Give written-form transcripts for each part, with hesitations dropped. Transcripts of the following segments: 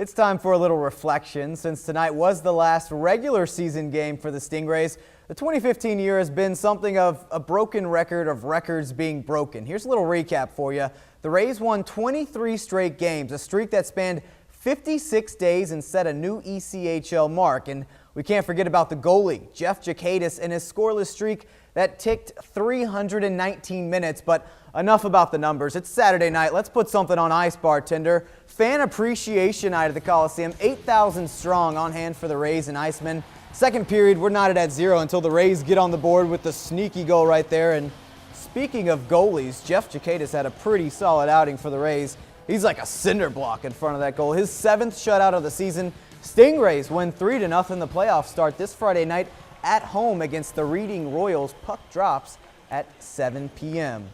It's time for a little reflection. Since tonight was the last regular season game for the Stingrays, the 2015 year has been something of a broken record of records being broken. Here's a little recap for you. The Rays won 23 straight games, a streak that spanned 56 days and set a new ECHL mark. And we can't forget about the goalie, Jeff Jacadis, and his scoreless streak that ticked 319 minutes. But enough about the numbers. It's Saturday night. Let's put something on ice, bartender. Fan appreciation night at the Coliseum. 8,000 strong on hand for the Rays and Icemen. Second period, we're knotted at 0 until the Rays get on the board with the sneaky goal right there. And speaking of goalies, Jeff Jacadis had a pretty solid outing for the Rays. He's like a cinder block in front of that goal. His 7th shutout of the season. Stingrays win 3-0 in the playoff start this Friday night at home against the Reading Royals. Puck drops at 7 p.m.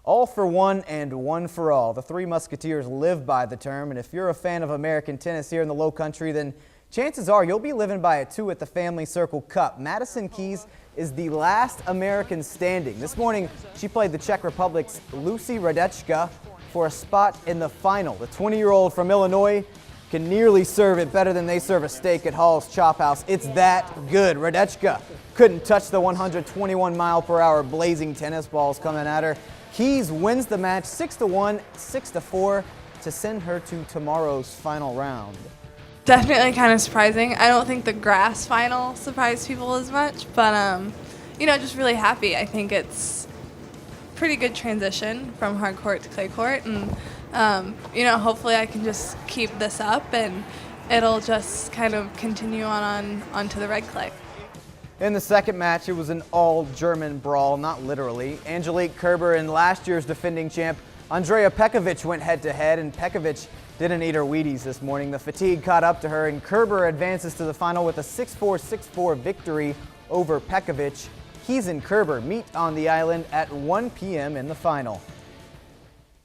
All for one and one for all. The Three Musketeers live by the term, and if you're a fan of American tennis here in the Low Country, then chances are you'll be living by it too at the Family Circle Cup. Madison Keys is the last American standing. This morning, she played the Czech Republic's Lucy Radečka for a spot in the final. The 20-year-old from Illinois can nearly serve it better than they serve a steak at Hall's Chop House. It's that good. Radečka couldn't touch the 121-mile-per-hour blazing tennis balls coming at her. Keys wins the match 6-1, 6-4 to send her to tomorrow's final round. Definitely kind of surprising. I don't think the grass final surprised people as much, but just really happy. I think it's pretty good transition from hard court to clay court, and hopefully I can just keep this up and it'll just kind of continue onto the red clay. In the second match, it was an all-German brawl, not literally. Angelique Kerber and last year's defending champ Andrea Pekovic went head-to-head, and Pekovic didn't eat her Wheaties this morning. The fatigue caught up to her, and Kerber advances to the final with a 6-4, 6-4 victory over Pekovic. Keys and Kerber meet on the island at 1 p.m. in the final.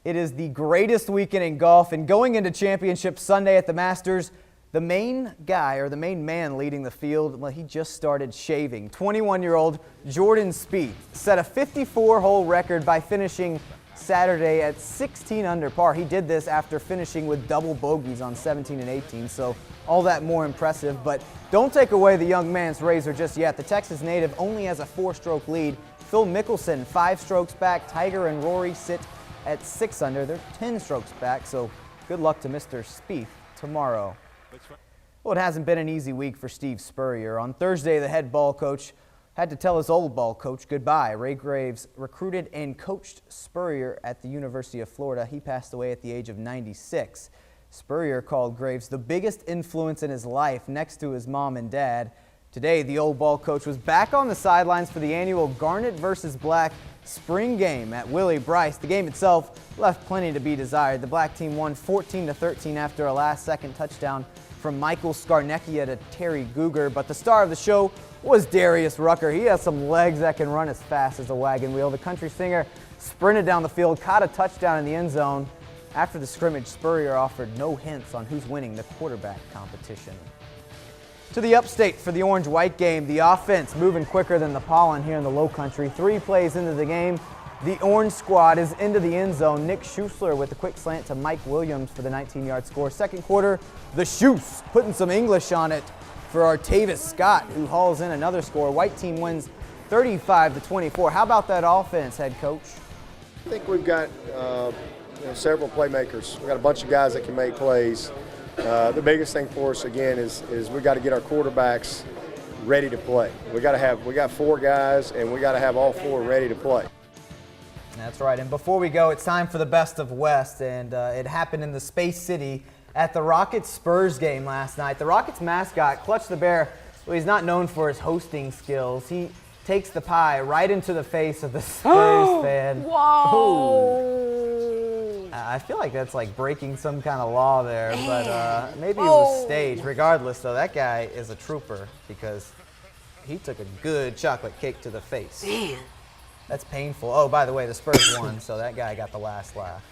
It is the greatest weekend in golf, and going into Championship Sunday at the Masters, the main guy, or the main man leading the field, well, he just started shaving. 21-year-old Jordan Spieth set a 54-hole record by finishing Saturday at 16 under par. He did this after finishing with double bogeys on 17 and 18, so all that more impressive. But don't take away the young man's razor just yet. The Texas native only has a 4-stroke lead. Phil Mickelson 5 strokes back. Tiger and Rory sit at 6 under. They're 10 strokes back, so good luck to Mr. Spieth tomorrow. Well, it hasn't been an easy week for Steve Spurrier. On Thursday, the head ball coach had to tell his old ball coach goodbye. Ray Graves recruited and coached Spurrier at the University of Florida. He passed away at the age of 96. Spurrier called Graves the biggest influence in his life next to his mom and dad. Today, the old ball coach was back on the sidelines for the annual Garnet versus Black spring game at Willie Bryce. The game itself left plenty to be desired. The Black team won 14-13 after a last-second touchdown from Michael Scarnecchia to Terry Guger. But the star of the show was Darius Rucker. He has some legs that can run as fast as a wagon wheel. The country singer sprinted down the field, caught a touchdown in the end zone. After the scrimmage, Spurrier offered no hints on who's winning the quarterback competition. To the upstate for the orange-white game, the offense moving quicker than the pollen here in the Low Country. 3 plays into the game, the orange squad is into the end zone. Nick Schuessler with a quick slant to Mike Williams for the 19-yard score. Second quarter, the Schooss putting some English on it for Artavis Scott, who hauls in another score. White team wins 35-24. How about that offense, head coach? I think we've got several playmakers. We've got a bunch of guys that can make plays. The biggest thing for us, again, is we got to get our quarterbacks ready to play. We got 4 guys, and we got to have all 4 ready to play. That's right. And before we go, it's time for the Best of West, and it happened in the Space City at the Rockets-Spurs game last night. The Rockets mascot, Clutch the Bear, well, he's not known for his hosting skills. He takes the pie right into the face of the Spurs fan. Whoa! I feel like that's like breaking some kind of law there, but maybe it was staged. Regardless, though, that guy is a trooper because he took a good chocolate cake to the face. Man. That's painful. Oh, by the way, the Spurs won, so that guy got the last laugh.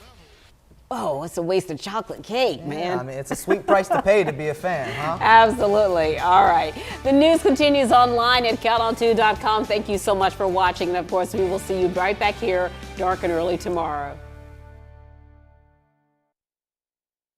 Oh, it's a waste of chocolate cake, man. Yeah, I mean, it's a sweet price to pay to be a fan, huh? Absolutely. All right. The news continues online at countont2.com. Thank you so much for watching. And, of course, we will see you right back here dark and early tomorrow.